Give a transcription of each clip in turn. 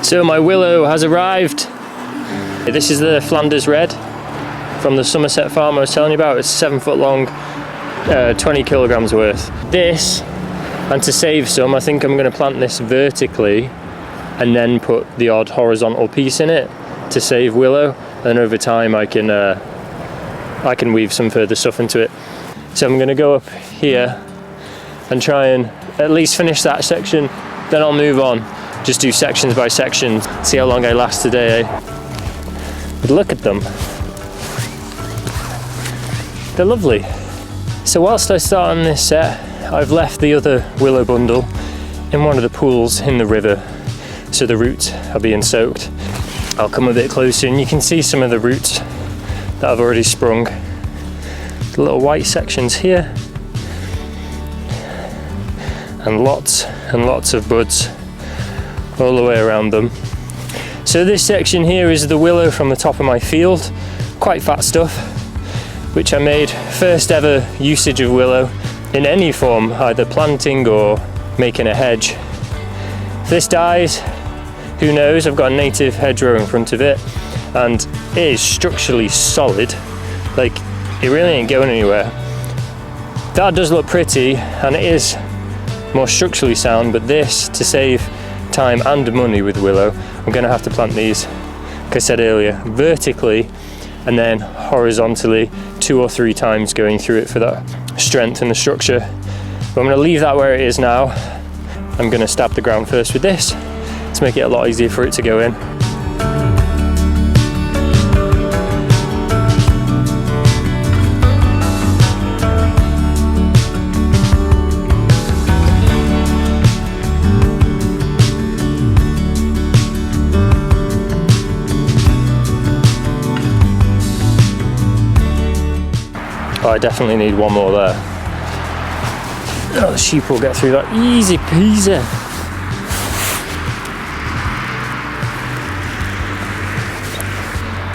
So my willow has arrived. This is the Flanders red from the Somerset farm I was telling you about. It's 7 foot long, 20 kilograms worth. This, and to save some, I think I'm going to plant this vertically and then put the odd horizontal piece in it to save willow. And over time I can weave some further stuff into it. So I'm going to go up here and try and at least finish that section, then I'll move on. Just do sections by section, see how long I last today, eh? But look at them. They're lovely. So whilst I start on this set, I've left the other willow bundle in one of the pools in the river, so the roots are being soaked. I'll come a bit closer and you can see some of the roots that have already sprung. The little white sections here, and lots of buds all the way around them. So this section here is the willow from the top of my field, quite fat stuff, which I made first ever usage of willow in any form, either planting or making a hedge. If this dies, who knows? I've got a native hedgerow in front of it, and it is structurally solid. Like, it really ain't going anywhere. That does look pretty, and it is more structurally sound, but this, to save time and money with willow, I'm going to have to plant these, like I said earlier, vertically and then horizontally 2 or 3 times, going through it for that strength and the structure. But I'm going to leave that where it is now. I'm going to stab the ground first with this to make it a lot easier for it to go in. Oh, I definitely need one more there. Oh, the sheep will get through that easy peasy.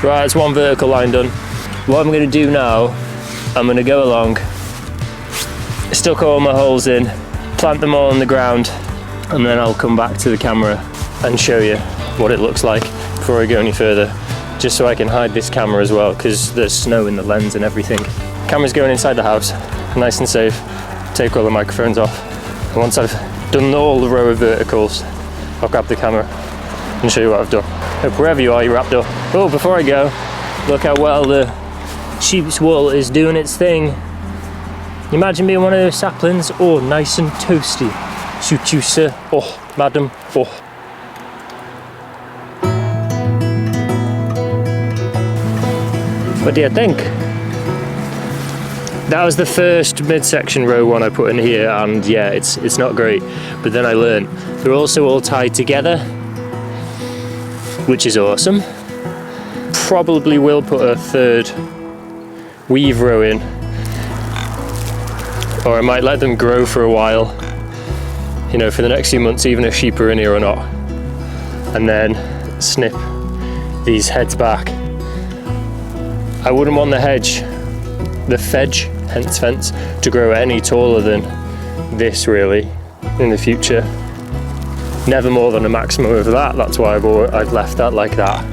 Right, it's one vertical line done. What I'm going to do now, I'm going to go along, stuck all my holes in, plant them all on the ground, and then I'll come back to the camera and show you what it looks like before I go any further, just so I can hide this camera as well, because there's snow in the lens and everything. Camera's going inside the house, nice and safe. Take all the microphones off. And once I've done all the row of verticals, I'll grab the camera and show you what I've done. Hope wherever you are, you're wrapped up. Oh, before I go, look how well the sheep's wool is doing its thing. Imagine being one of those saplings. Oh, nice and toasty. Shoot you, sir. Oh, madam. Oh. What do you think? That was the first midsection row one I put in here, and yeah, it's not great. But then I learned they're also all tied together, which is awesome. Probably will put a third weave row in, or I might let them grow for a while, you know, for the next few months, even if sheep are in here or not, and then snip these heads back. I wouldn't want the hedge, the fedge, hence fence, to grow any taller than this really in the future. Never more than a maximum of that. That's why I've left that like that.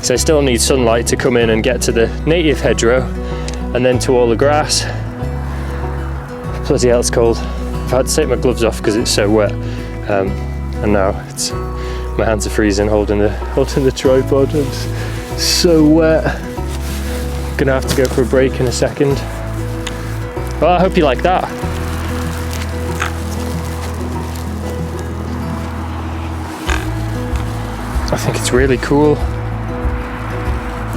So I still need sunlight to come in and get to the native hedgerow, and then to all the grass. Bloody hell, it's cold. I've had to take my gloves off because it's so wet, and now my hands are freezing holding the tripod. It's so wet. Gonna have to go for a break in a second. Well, I hope you like that. I think it's really cool.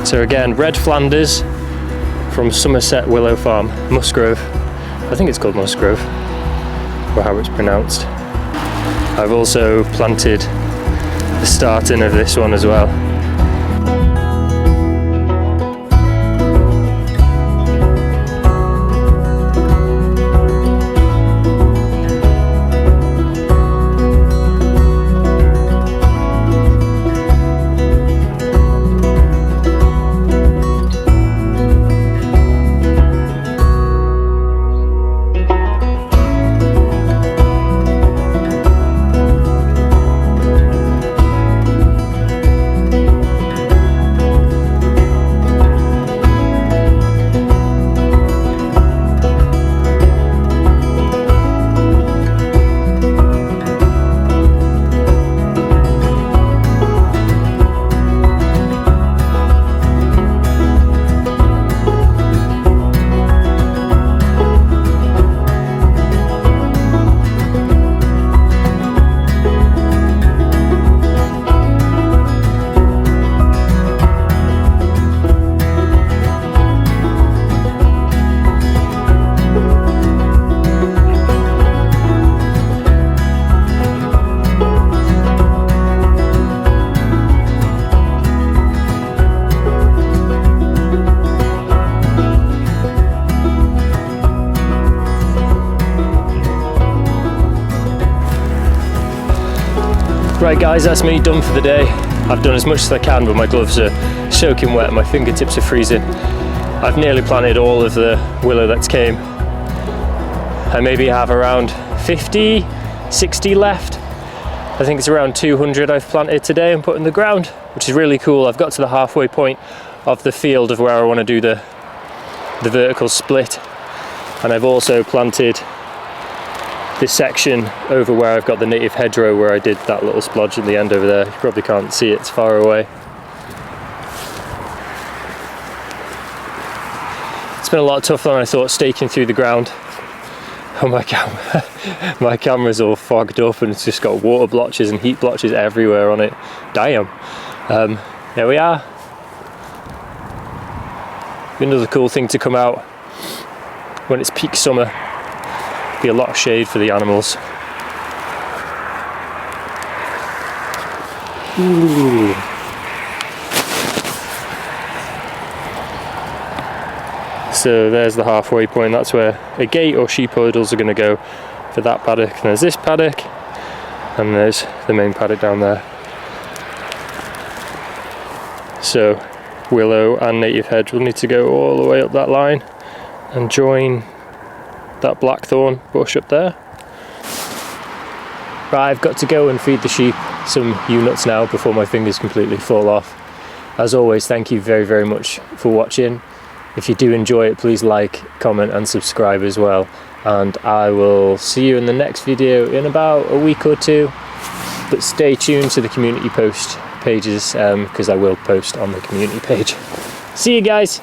So again, red Flanders from Somerset Willow Farm, Musgrove. I think it's called Musgrove, or how it's pronounced. I've also planted the starting of this one as well. Right guys, that's me done for the day. I've done as much as I can, but my gloves are soaking wet and my fingertips are freezing. I've nearly planted all of the willow that's came. I maybe have around 50, 60 left. I think it's around 200 I've planted today and put in the ground, which is really cool. I've got to the halfway point of the field of where I want to do the vertical split. And I've also planted this section over where I've got the native hedgerow where I did that little splodge at the end over there. You probably can't see it, it's far away. It's been a lot tougher than I thought, staking through the ground. Oh, my camera's all fogged up and it's just got water blotches and heat blotches everywhere on it. Damn. There we are. Another cool thing to come out when it's peak summer. Be a lot of shade for the animals. Ooh. So there's the halfway point. That's where a gate or sheep hurdles are going to go for that paddock. And there's this paddock, and there's the main paddock down there. So willow and native hedge will need to go all the way up that line and join that blackthorn bush up there. Right, I've got to go and feed the sheep some ewe-nuts now before my fingers completely fall off. As always, thank you very, very much for watching. If you do enjoy it, please like, comment and subscribe as well. And I will see you in the next video in about a week or two. But stay tuned to the community post pages because I will post on the community page. See you guys!